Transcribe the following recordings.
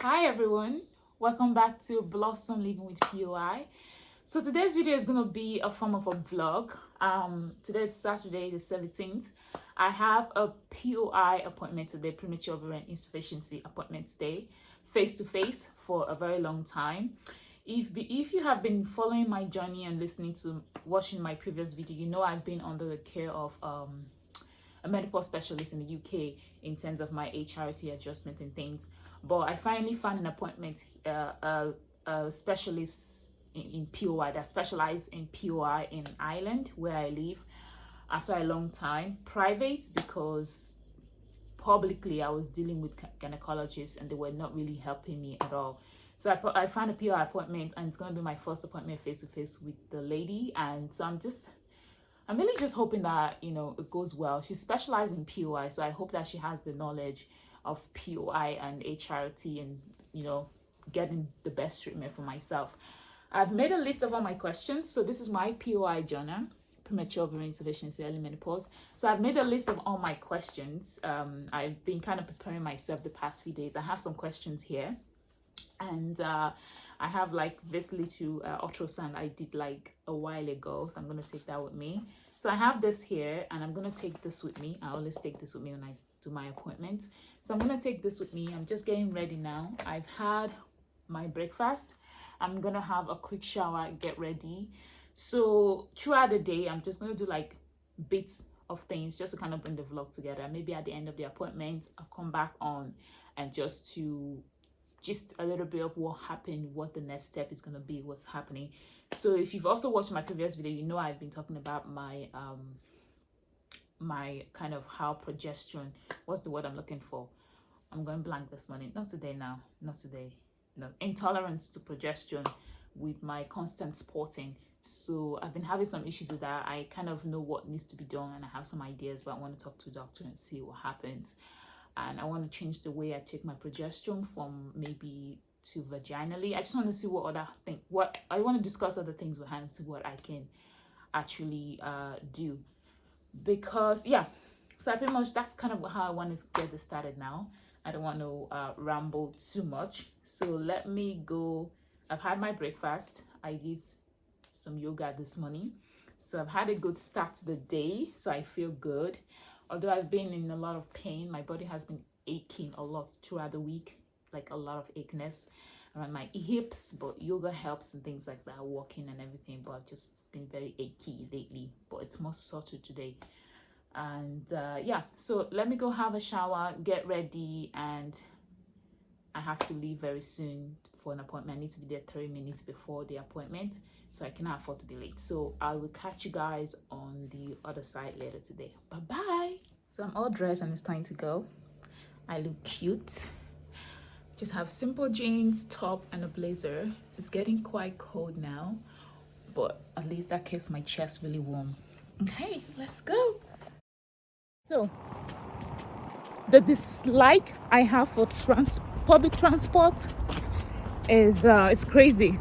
Hi everyone, welcome back to Blossom Living with POI. So today's video is going to be a form of a vlog. Today it's Saturday the 17th. I have a POI appointment today, premature ovarian insufficiency appointment today, face to face for a very long time. If you have been following my journey and watching my previous video, you know I've been under the care of a menopause specialist in the UK in terms of my HRT adjustment and things. But I finally found an appointment, a specialist in POI that specializes in POI in Ireland, where I live, after a long time. Private, because publicly I was dealing with gynecologists and they were not really helping me at all. So I found a POI appointment, and it's going to be my first appointment face to face with the lady. And so I'm really just hoping that, it goes well. She specializes in POI, so I hope that she has the knowledge of POI and HRT and, getting the best treatment for myself. I've made a list of all my questions. So this is my POI journal, premature ovarian insufficiency, early menopause. So I've made a list of all my questions. I've been kind of preparing myself the past few days. I have some questions here. And I have like this little ultrasound I did like a while ago, so I'm going to take that with me. So I have this here, and I'm going to take this with me. I always take this with me when I do my appointment. So I'm going to take this with me. I'm just getting ready now. I've had my breakfast. I'm going to have a quick shower, get ready. So throughout the day, I'm just going to do like bits of things just to kind of bring the vlog together. Maybe at the end of the appointment, I'll come back on and just a little bit of what happened, what the next step is going to be, what's happening. So if you've also watched my previous video, you know I've been talking about my my kind of how progesterone, what's the word I'm looking for? I'm going blank this morning. Not today. No, intolerance to progesterone with my constant sporting. So I've been having some issues with that. I kind of know what needs to be done, and I have some ideas, but I want to talk to the doctor and see what happens. And I want to change the way I take my progesterone from maybe to vaginally. I just want to see what I want to discuss other things with her and see what I can actually do. Because so I pretty much, that's kind of how I want to get this started now. I don't want to ramble too much. So let me go. I've had my breakfast. I did some yoga this morning. So I've had a good start to the day. So I feel good. Although I've been in a lot of pain, my body has been aching a lot throughout the week, like a lot of achiness around my hips, but yoga helps and things like that, walking and everything, but I've just been very achy lately, but it's more sorted today. And so let me go have a shower, get ready, and I have to leave very soon for an appointment. I need to be there 30 minutes before the appointment, so I cannot afford to be late. So I will catch you guys on the other side later today. Bye-bye. So I'm all dressed and it's time to go. I look cute. Just have simple jeans, top, and a blazer. It's getting quite cold now, but at least that keeps my chest really warm. Okay, let's go. So the dislike I have for public transport is it's crazy.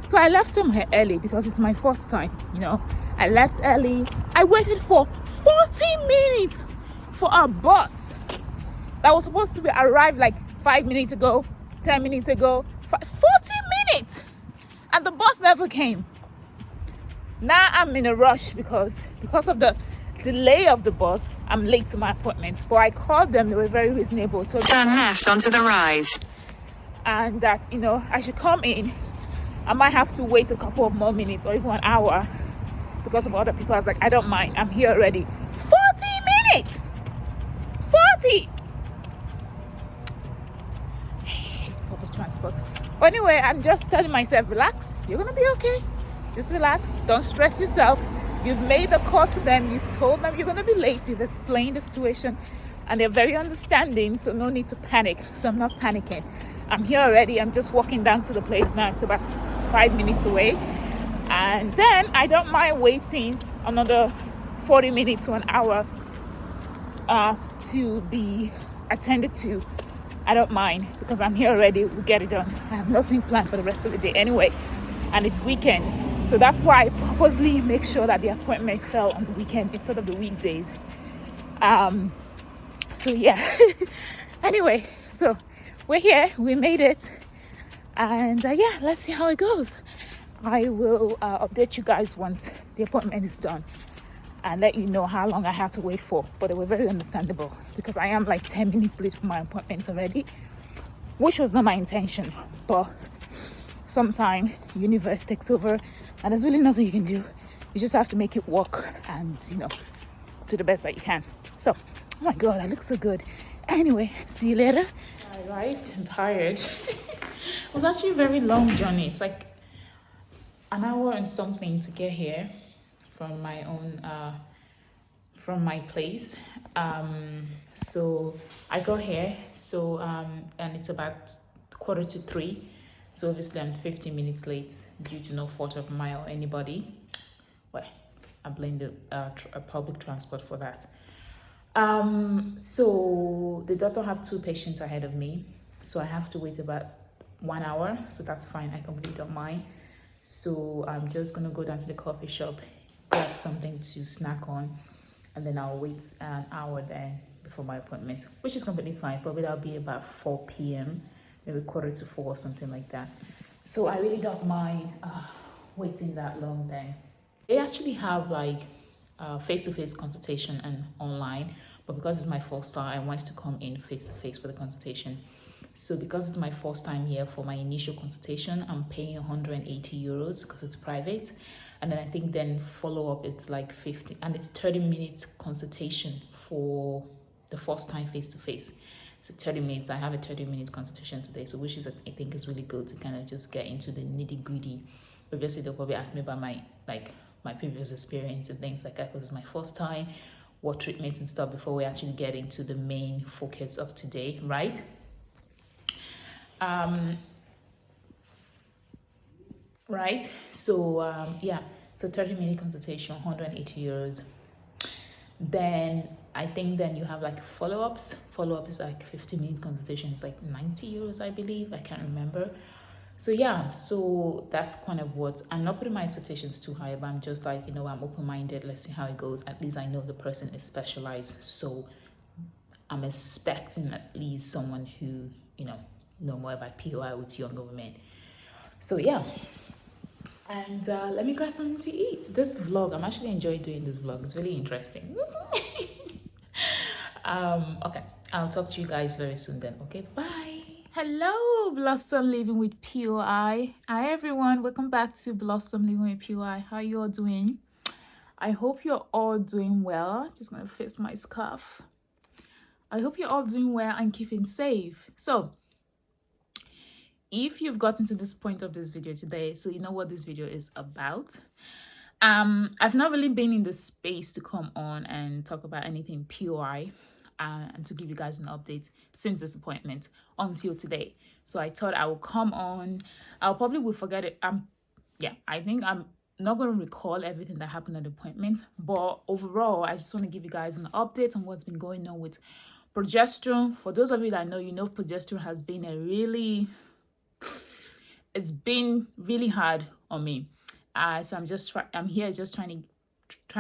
So I left home early because it's my first time, I left early. I waited for 40 minutes for a bus that was supposed to arrive like 5 minutes ago, 10 minutes ago, 40 minutes, and the bus never came. Now I'm in a rush because of the delay of the bus. I'm late to my appointment, but I called them. They were very reasonable. Turn left onto the rise. And that, I should come in. I might have to wait a couple of more minutes or even an hour because of other people. I was like, I don't mind. I'm here already. 40 minutes! 40! I hate public transport. But anyway, I'm just telling myself, relax. You're going to be okay. Just relax. Don't stress yourself. You've made the call to them. You've told them you're going to be late. You've explained the situation. And they're very understanding, so no need to panic. So I'm not panicking. I'm here already. I'm just walking down to the place now. It's about 5 minutes away. And then I don't mind waiting another 40 minutes to an hour to be attended to. I don't mind because I'm here already. We'll get it done. I have nothing planned for the rest of the day anyway. And it's weekend. So that's why I purposely make sure that the appointment fell on the weekend instead of the weekdays. So yeah. Anyway, so we're here, we made it. And yeah, let's see how it goes. I will update you guys once the appointment is done and let you know how long I have to wait for. But they were very understandable because I am like 10 minutes late for my appointment already, which was not my intention. But sometimes universe takes over and there's really nothing you can do. You just have to make it work and, do the best that you can. So, oh my God, I look so good. Anyway, see you later. I arrived, I'm tired. It was actually a very long journey. It's like an hour and something to get here from my own from my place. So I got here, and it's about 2:45. So obviously I'm 15 minutes late due to no fault of mine or anybody. Well, I blame the public transport for that. So the doctor have 2 patients ahead of me, so I have to wait about 1 hour. So that's fine. I completely don't mind. So I'm just gonna go down to the coffee shop, grab something to snack on, and then I'll wait an hour then before my appointment, which is completely fine. Probably that'll be about 4 p.m., maybe 3:45 or something like that. So I really don't mind waiting that long then. They actually have like face-to-face consultation and online, but because it's my first time, I wanted to come in face-to-face for the consultation. So because it's my first time here for my initial consultation, I'm paying 180 euros because it's private. And then I think then follow-up, it's like 50, and it's 30-minute consultation for the first time face-to-face. So 30 minutes, I have a 30-minute consultation today, so which is, I think, is really good to kind of just get into the nitty-gritty. Obviously, they'll probably ask me about my previous experience and things like that because it's my first time, what treatments and stuff before we actually get into the main focus of today, right? Right, so yeah, so 30-minute consultation, 180 euros. Then I think then you have like follow-ups. Follow-up is like 15-minute consultation, it's like 90 euros, I believe, I can't remember. So yeah, so that's kind of what, I'm not putting my expectations too high, but I'm just like, I'm open-minded, let's see how it goes. At least I know the person is specialized, so I'm expecting at least someone who, know more about POI with younger women. So yeah, and let me grab something to eat. This vlog, I'm actually enjoying doing this vlog. It's really interesting. Okay, I'll talk to you guys very soon then. Okay, bye. Hello, Blossom Living with POI. Hi everyone, welcome back to Blossom Living with POI. How are you all doing? I hope you're all doing well. Just gonna fix my scarf. I hope you're all doing well and keeping safe. So if you've gotten to this point of this video today, so you know what this video is about. I've not really been in the space to come on and talk about anything POI and to give you guys an update since this appointment until today. So I thought I will come on. I'll probably will forget it. I think I'm not going to recall everything that happened at the appointment, but overall, I just want to give you guys an update on what's been going on with progesterone. For those of you that know, progesterone has been it's been really hard on me. So I'm here just trying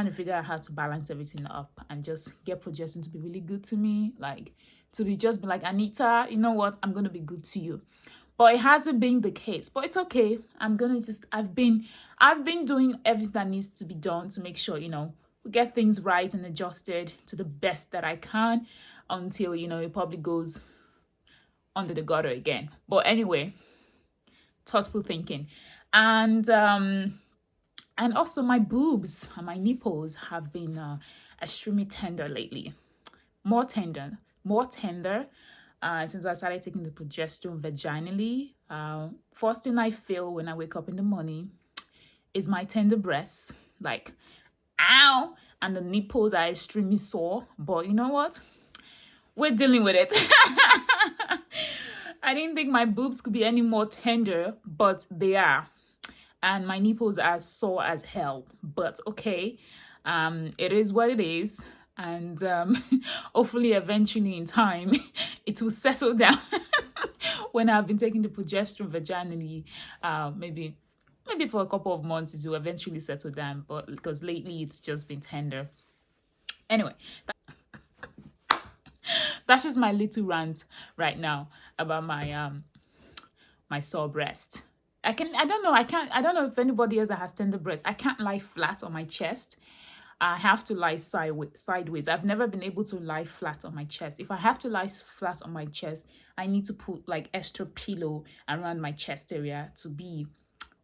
to figure out how to balance everything up and just get progesterone to be really good to me, like to be just be like, Anita, you know what, I'm gonna be good to you. But it hasn't been the case. But it's okay. I've been doing everything that needs to be done to make sure, we get things right and adjusted to the best that I can until, it probably goes under the gutter again. But anyway, thoughtful thinking. And also my boobs and my nipples have been extremely tender lately. More tender since I started taking the progesterone vaginally. First thing I feel when I wake up in the morning is my tender breasts, like ow, and the nipples are extremely sore. But you know what? We're dealing with it. I didn't think my boobs could be any more tender, but they are. And my nipples are sore as hell. But okay, it is what it is. And hopefully eventually in time, it will settle down. When I've been taking the progesterone vaginally, maybe for a couple of months, it will eventually settle down. But because lately it's just been tender. Anyway, That's just my little rant right now about my sore breast. I don't know if anybody else that has tender breast. I can't lie flat on my chest. I have to lie sideways. I've never been able to lie flat on my chest. If I have to lie flat on my chest, I need to put like extra pillow around my chest area to be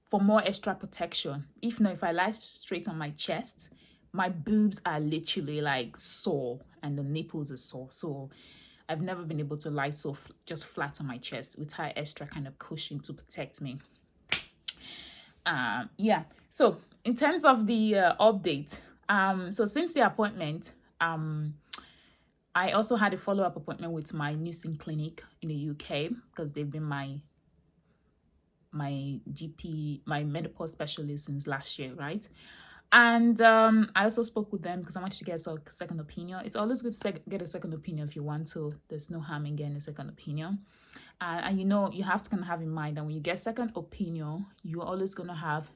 for more extra protection. If not, if I lie straight on my chest, my boobs are literally like sore and the nipples are sore. So I've never been able to lie so just flat on my chest without extra kind of cushion to protect me. Yeah. So in terms of the update, so since the appointment, I also had a follow-up appointment with my nursing clinic in the UK because they've been my GP, my menopause specialist since last year, right? And I also spoke with them because I wanted to get a second opinion. It's always good to get a second opinion if you want to. There's no harm in getting a second opinion. And you have to kind of have in mind that when you get second opinion, you're always going to have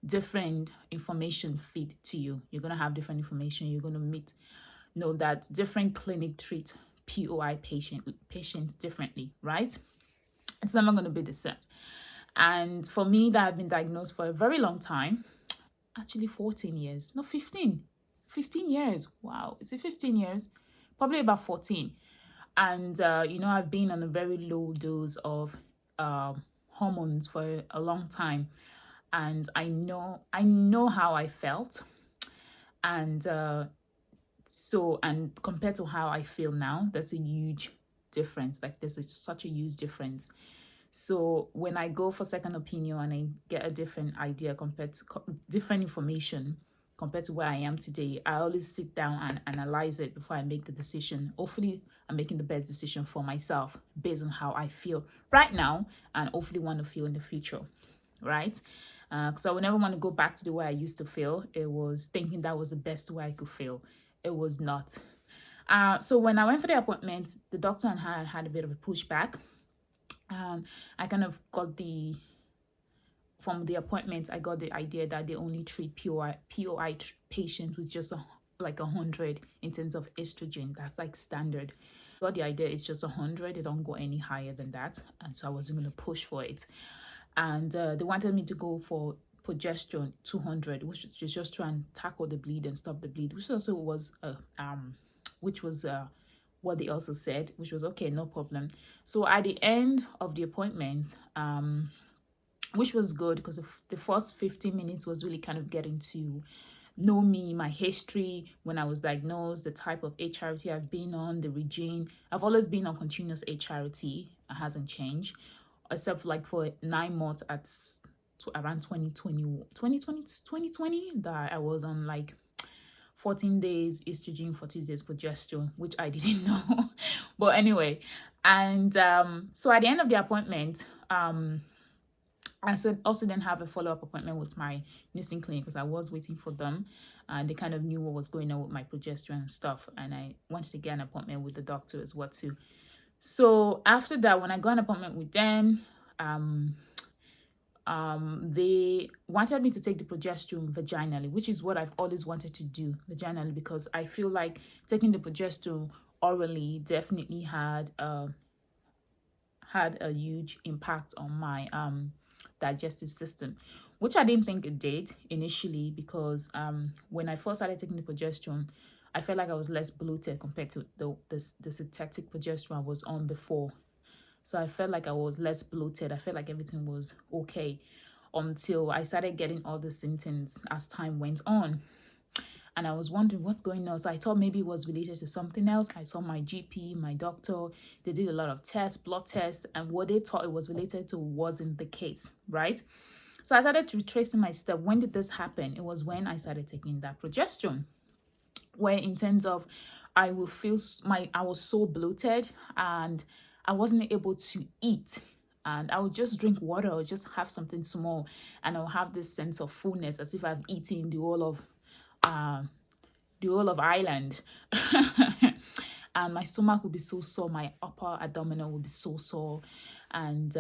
different information feed to you. You're going to have different information. You're going to know that different clinic treat POI patients differently, right? It's never going to be the same. And for me, that I've been diagnosed for a very long time, actually 14 years, no, 15 years. Wow, is it 15 years? Probably about 14. And, I've been on a very low dose of hormones for a long time. And I know how I felt. And and compared to how I feel now, there's a huge difference. Like such a huge difference. So when I go for second opinion and I get a different idea compared to different information compared to where I am today, I always sit down and analyze it before I make the decision. Hopefully, I'm making the best decision for myself based on how I feel right now and hopefully want to feel in the future, right? Because I would never want to go back to the way I used to feel. It was thinking that was the best way I could feel. It was not. So when I went for the appointment, the doctor and I had a bit of a pushback. I kind of got from the appointment, I got the idea that they only treat POI patients with just like 100 in terms of estrogen. That's like standard. Got the idea it's just 100. They don't go any higher than that. And so I wasn't going to push for it. And they wanted me to go for progesterone 200, which is just try and tackle the bleed and stop the bleed, which also was what they also said, which was okay, no problem. So at the end of the appointment, which was good because the first 15 minutes was really kind of getting to know me, my history, when I was diagnosed, the type of HRT I've been on, the regime. I've always been on continuous HRT. It hasn't changed, except like for 9 months at around 2020 that I was on like 14 days estrogen, 14 days progesterone, which I didn't know. But anyway, and so at the end of the appointment, I also then have a follow-up appointment with my nursing clinic because I was waiting for them and they kind of knew what was going on with my progesterone and stuff. And I wanted to get an appointment with the doctor as well too. So after that, when I got an appointment with them, they wanted me to take the progesterone vaginally, which is what I've always wanted to do vaginally, because I feel like taking the progesterone orally definitely had a huge impact on my digestive system, which I didn't think it did initially, because when I first started taking the progesterone, I felt like I was less bloated compared to the synthetic progesterone I was on before. So I felt like I was less bloated. I felt like everything was okay until I started getting all the symptoms as time went on. And I was wondering what's going on. So I thought maybe it was related to something else. I saw my GP, my doctor. They did a lot of tests, blood tests. And what they thought it was related to wasn't the case, right? So I started retracing my step. When did this happen? It was when I started taking that progesterone. Where in terms of I was so bloated and I wasn't able to eat, and I would just drink water or just have something small and I'll have this sense of fullness as if I've eaten the whole of Ireland. And my stomach would be so sore, my upper abdominal would be so sore, and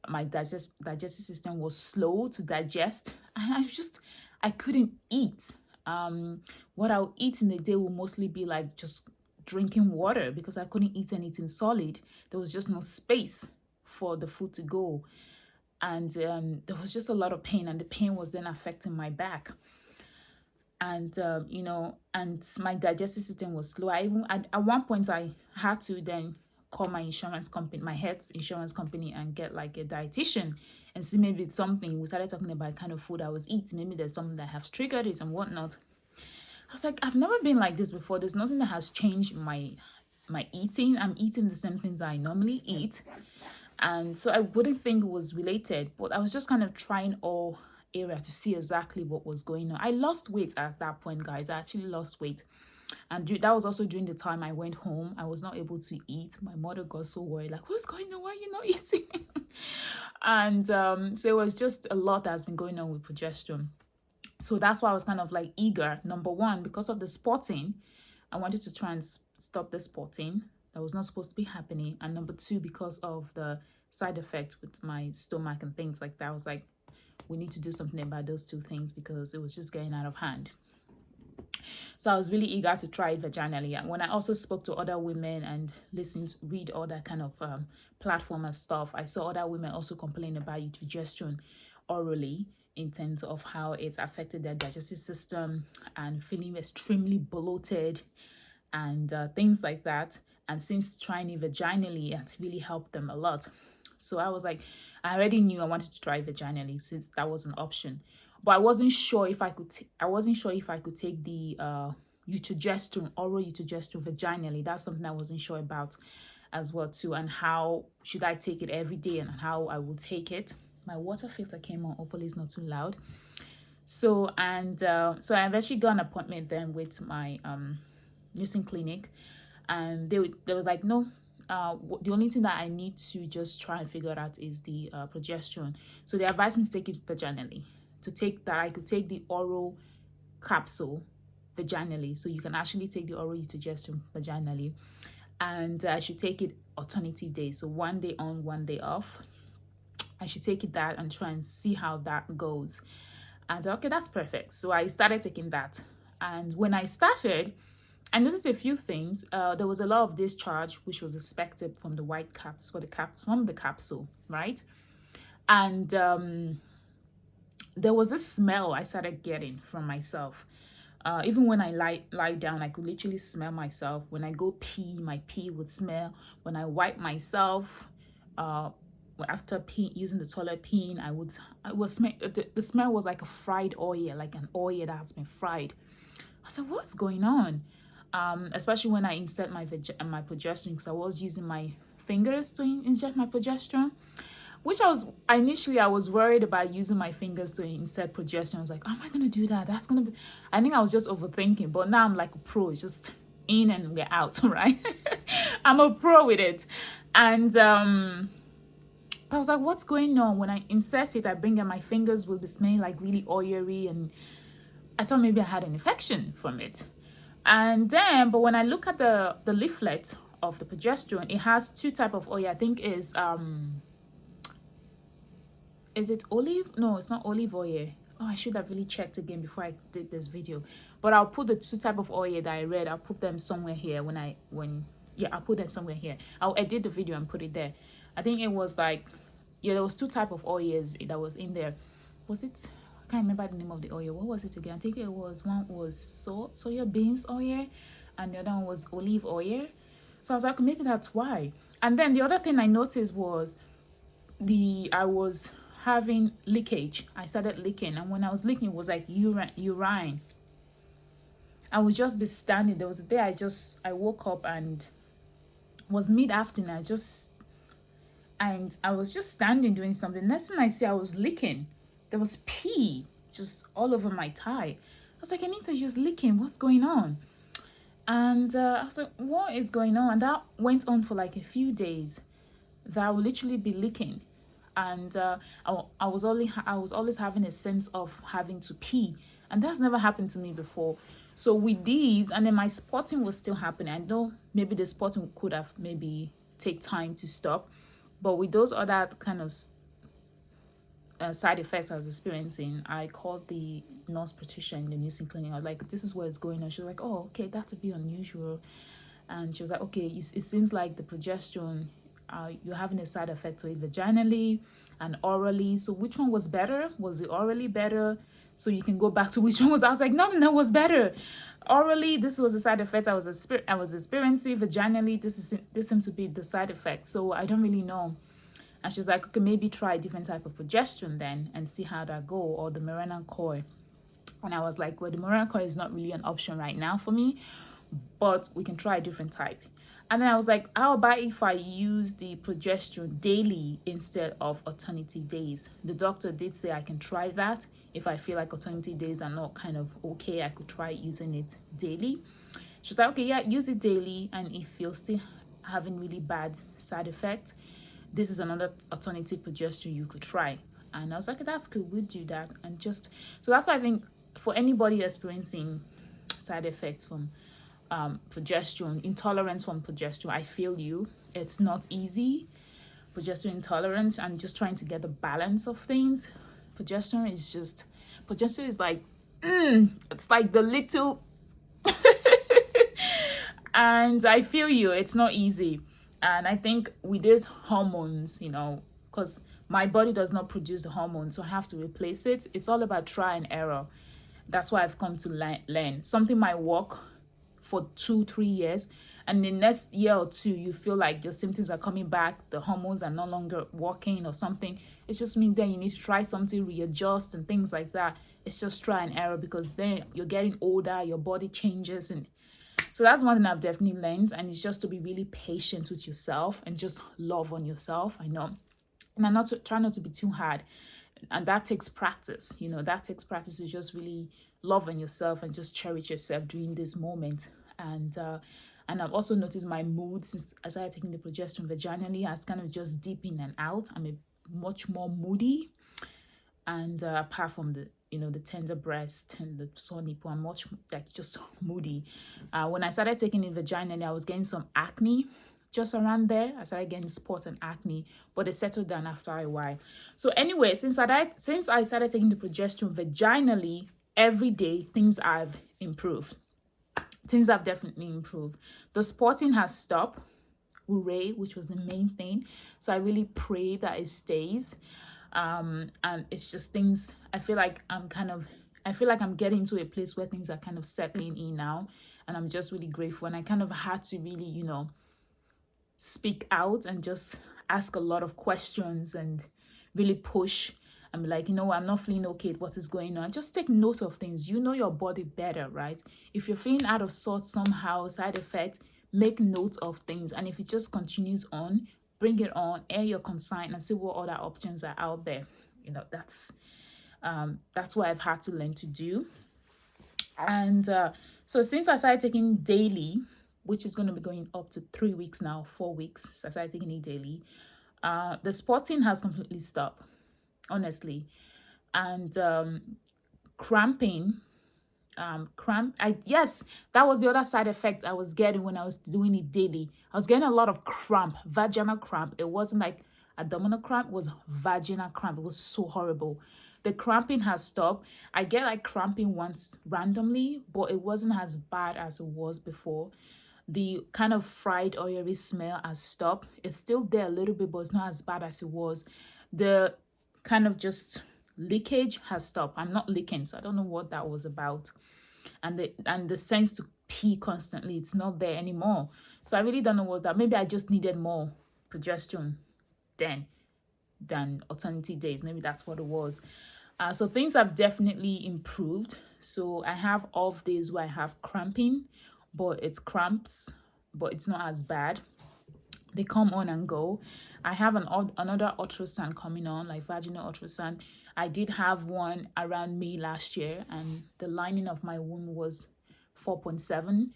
my digestive system was slow to digest, and I couldn't eat. What I'll eat in a day will mostly be like just drinking water because I couldn't eat anything solid. There was just no space for the food to go. And there was just a lot of pain, and the pain was then affecting my back. And and my digestive system was slow. I even at one point I had to then call my insurance company, my health insurance company, and get like a dietitian and see maybe it's something. We started talking about kind of food I was eating. Maybe there's something that has triggered it and whatnot. I was like, I've never been like this before. There's nothing that has changed my eating. I'm eating the same things I normally eat. And so I wouldn't think it was related, but I was just kind of trying all area to see exactly what was going on. I lost weight at that point, guys. I actually lost weight. And that was also during the time I went home. I was not able to eat. My mother got so worried, like, what's going on? Why are you not eating? And so it was just a lot that has been going on with progesterone. So that's why I was kind of like eager. Number one, because of the spotting, I wanted to try and stop the spotting that was not supposed to be happening. And number two, because of the side effects with my stomach and things like that, I was like, we need to do something about those two things because it was just getting out of hand. So I was really eager to try it vaginally. And when I also spoke to other women and read all that kind of platform and stuff, I saw other women also complain about utrogestan orally in terms of how it affected their digestive system and feeling extremely bloated and things like that. And since trying it vaginally, it really helped them a lot. So I was like, I already knew I wanted to try vaginally since that was an option, but I wasn't sure if I could. I wasn't sure if I could take the utrogestan, oral utrogestan vaginally. That's something I wasn't sure about as well too. And how should I take it every day and how I would take it. My water filter came on. Hopefully it's not too loud. So so I eventually got an appointment then with my nursing clinic, and they were like, no. The only thing that I need to just try and figure out is the progesterone. So they advised me to take it vaginally. To take that, I could take the oral capsule vaginally. So you can actually take the oral utrogestan vaginally, and I should take it alternative days. So one day on, one day off. I should take it that and try and see how that goes. And okay, that's perfect. So I started taking that, and when I started, I noticed a few things. There was a lot of discharge, which was expected from the white caps from the capsule, right? And there was this smell I started getting from myself. Even when I lie down, I could literally smell myself. When I go pee, my pee would smell. When I wipe myself, after using the toilet peeing, the smell was like a fried oil, like an oil that has been fried. I said, what's going on? Especially when I insert my progesterone, because I was using my fingers to inject my progesterone, which I was worried about using my fingers to insert progesterone. I was like, how am I gonna do that? I think I was just overthinking, but now I'm like a pro. It's just in and we're out, right? I'm a pro with it. And I was like, what's going on? When I insert it, I bring out my fingers will be smelling like really oily, and I thought maybe I had an infection from it. And then, but when I look at the leaflet of the progesterone, it has two type of oil. I think is it olive? No, it's not olive oil. Oh, I should have really checked again before I did this video. But I'll put the two type of oil that I read. I'll put them somewhere here I'll put them somewhere here. I'll edit the video and put it there. I think it was like, there was two type of oils that was in there. Was it? I can't remember the name of the oil. What was it again? I think one was soya beans oil, and the other one was olive oil. So I was like, maybe that's why. And then the other thing I noticed was I was having leakage. I started leaking, and when I was leaking, it was like urine. I would just be standing. There was a day I woke up and was mid-afternoon. I was just standing doing something. Next thing I see, I was leaking. There was pee just all over my tie. I was like, Anita's just leaking. What's going on? And I was like, what is going on? And that went on for like a few days. That I would literally be leaking. And I was always having a sense of having to pee. And that's never happened to me before. So with these, and then my spotting was still happening. I know maybe the spotting could have maybe take time to stop. But with those other kind of side effects I was experiencing, I called the nurse practitioner in the nursing clinic. I was like, this is where it's going on. She was like, oh, okay, that's a bit unusual. And she was like, okay, it seems like the progesterone, you're having a side effect to it vaginally and orally. So which one was better? Was it orally better? So you can go back to which one was. I was like, no, was better. Orally, this was the side effect I was experiencing. Vaginally, this seemed to be the side effect. So I don't really know. And she was like, okay, maybe try a different type of progesterone then and see how that go, or the Mirena coil. And I was like, well, the Mirena coil is not really an option right now for me, but we can try a different type. And then I was like, how about if I use the progesterone daily instead of alternative days? The doctor did say I can try that. If I feel like alternative days are not kind of okay, I could try using it daily. She was like, okay, yeah, use it daily. And if you're still having really bad side effects, this is another alternative progesterone you could try. And I was like, that's good, we'll do that. And just, so that's why I think for anybody experiencing side effects from progesterone, intolerance from progesterone, I feel you. It's not easy. Progesterone intolerance and just trying to get the balance of things. Progesterone is like, it's like the little, and I feel you. It's not easy. And I think with these hormones, because my body does not produce the hormones, so I have to replace it. It's all about try and error. That's why I've come to learn. Something might work for 2-3 years, and the next year or two you feel like your symptoms are coming back, the hormones are no longer working or something. It's just mean then you need to try something, readjust and things like that. It's just try and error, because then you're getting older, your body changes. And so that's one thing I've definitely learned, and it's just to be really patient with yourself and just love on yourself. I know, and try not to be too hard, and that takes practice. That takes practice to just really love on yourself and just cherish yourself during this moment. And I've also noticed my mood since I started taking the progesterone vaginally has kind of just deep in and out. I'm much more moody, and apart from the the tender breast and the sore nipple, I'm much like just moody. When I started taking it vaginally, I was getting some acne just around there. I started getting spots and acne, but they settled down after a while. So anyway, since I started taking the progesterone vaginally every day, things have improved. Things have definitely improved. The spotting has stopped, hooray, which was the main thing. So I really pray that it stays. And it's just things, I feel like I'm getting to a place where things are kind of settling in now, and I'm just really grateful. And I kind of had to really, speak out and just ask a lot of questions and really push. I'm like, I'm not feeling okay. What is going on? Just take note of things. You know your body better, right? If you're feeling out of sorts somehow, side effect, make note of things. And if it just continues on, bring it on, air your concern, and see what other options are out there. That's what I've had to learn to do. And so since I started taking daily, which is going to be going up to 3 weeks now, 4 weeks, so I started taking it daily, the spotting has completely stopped, honestly. And cramping, yes, that was the other side effect I was getting when I was doing it daily. I was getting a lot of cramp, vaginal cramp. It wasn't like abdominal cramp, it was vaginal cramp. It was so horrible. The cramping has stopped. I get like cramping once randomly, but it wasn't as bad as it was before. The kind of fried oily smell has stopped. It's still there a little bit, but it's not as bad as it was. The kind of just leakage has stopped. I'm not leaking, so I don't know what that was about. And the sense to pee constantly, it's not there anymore. So I really don't know what that. Maybe I just needed more progesterone than alternative days. Maybe that's what it was. So things have definitely improved. So I have off days where I have cramping, but it's cramps, but it's not as bad. They come on and go. I have another ultrasound coming on, like vaginal ultrasound. I did have one around May last year, and the lining of my womb was 4.7.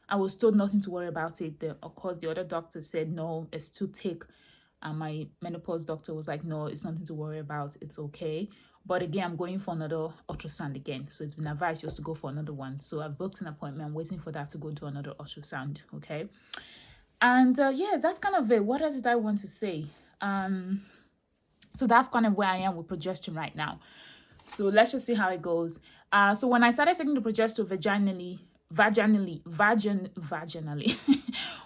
I was told nothing to worry about it. Of course, the other doctor said, no, it's too thick. And my menopause doctor was like, no, it's nothing to worry about. It's okay. But again, I'm going for another ultrasound again. So it's been advised just to go for another one. So I've booked an appointment. I'm waiting for that to go to another ultrasound. Okay. And yeah, that's kind of it. What else did I want to say? So that's kind of where I am with progesterone right now. So let's just see how it goes. So when I started taking the progesterone vaginally.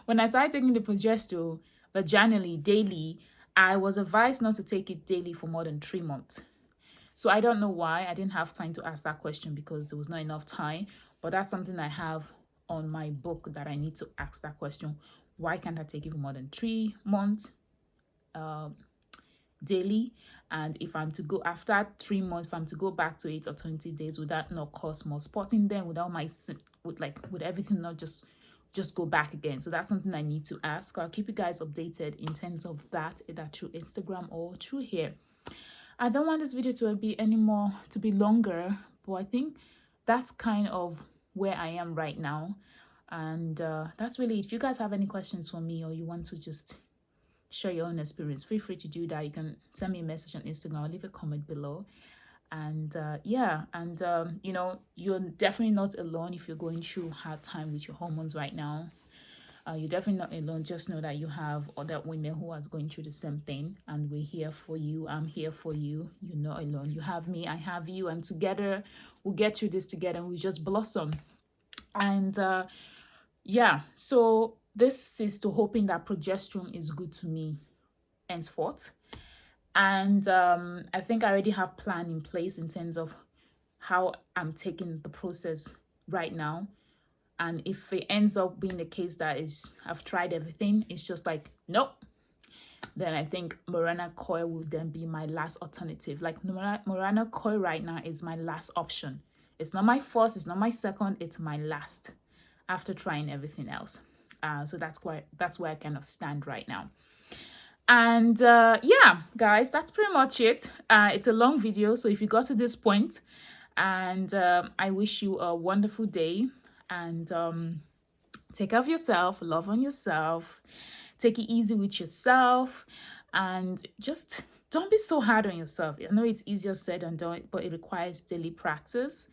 When I started taking the progesterone vaginally daily, I was advised not to take it daily for more than 3 months. So I don't know why. I didn't have time to ask that question because there was not enough time. But that's something I have on my book that I need to ask that question. Why can't I take it for more than 3 months daily? And if I'm to go after 3 months, if I'm to go back to 8 or 20 days, would that not cause more spotting then? Would everything not just go back again? So that's something I need to ask. I'll keep you guys updated in terms of that, either through Instagram or through here. I don't want this video to be longer, but I think that's kind of where I am right now. And that's really it. If you guys have any questions for me or you want to just share your own experience, feel free to do that. You can send me a message on Instagram or leave a comment below. And you know, you're definitely not alone if you're going through a hard time with your hormones right now. You're definitely not alone. Just know that you have other women who are going through the same thing, and we're here for you. I'm here for you. You're not alone. You have me, I have you, and together we'll get through this together and we'll just blossom. And so this is to hoping that progesterone is good to me henceforth. And I think I already have plan in place in terms of how I'm taking the process right now. And if it ends up being the case that I've tried everything, it's just like, nope, then I think Mirena coil will then be my last alternative. Like Mirena coil right now is my last option. It's not my first, it's not my second, it's my last after trying everything else. So that's where I kind of stand right now. And yeah, guys, that's pretty much it. It's a long video, so if you got to this point, and I wish you a wonderful day. And take care of yourself, love on yourself, take it easy with yourself, and just don't be so hard on yourself. I know it's easier said than done, but it requires daily practice.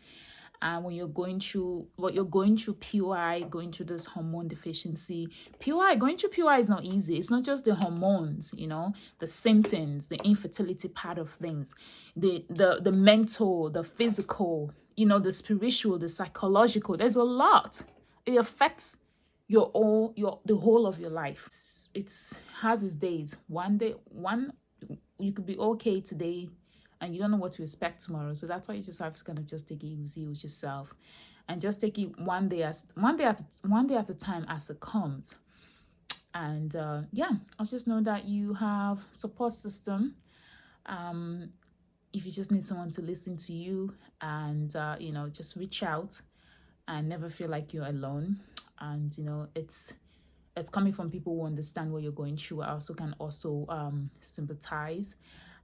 And when you're going through PUI, going through this hormone deficiency, going through PUI is not easy. It's not just the hormones, you know, the symptoms, the infertility part of things, the mental, the physical, you know, the spiritual, the psychological. There's a lot. It affects the whole of your life. It has its days. You could be okay today, and you don't know what to expect tomorrow. So that's why you just have to kind of just take it easy with yourself, and just take it one day at a time as it comes. And yeah, I'll just know that you have support system. If you just need someone to listen to you, and you know, just reach out and never feel like you're alone. And you know, it's coming from people who understand what you're going through. I also can sympathize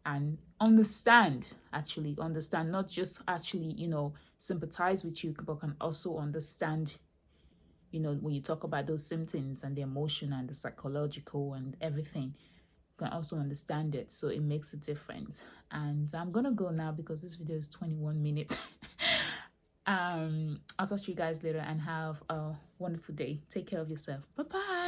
and understand, not just actually, you know, sympathize with you, but can also understand, you know, when you talk about those symptoms and the emotion and the psychological and everything, you can also understand it. So it makes a difference. And I'm gonna go now because this video is 21 minutes. I'll talk to you guys later and have a wonderful day. Take care of yourself. Bye-bye.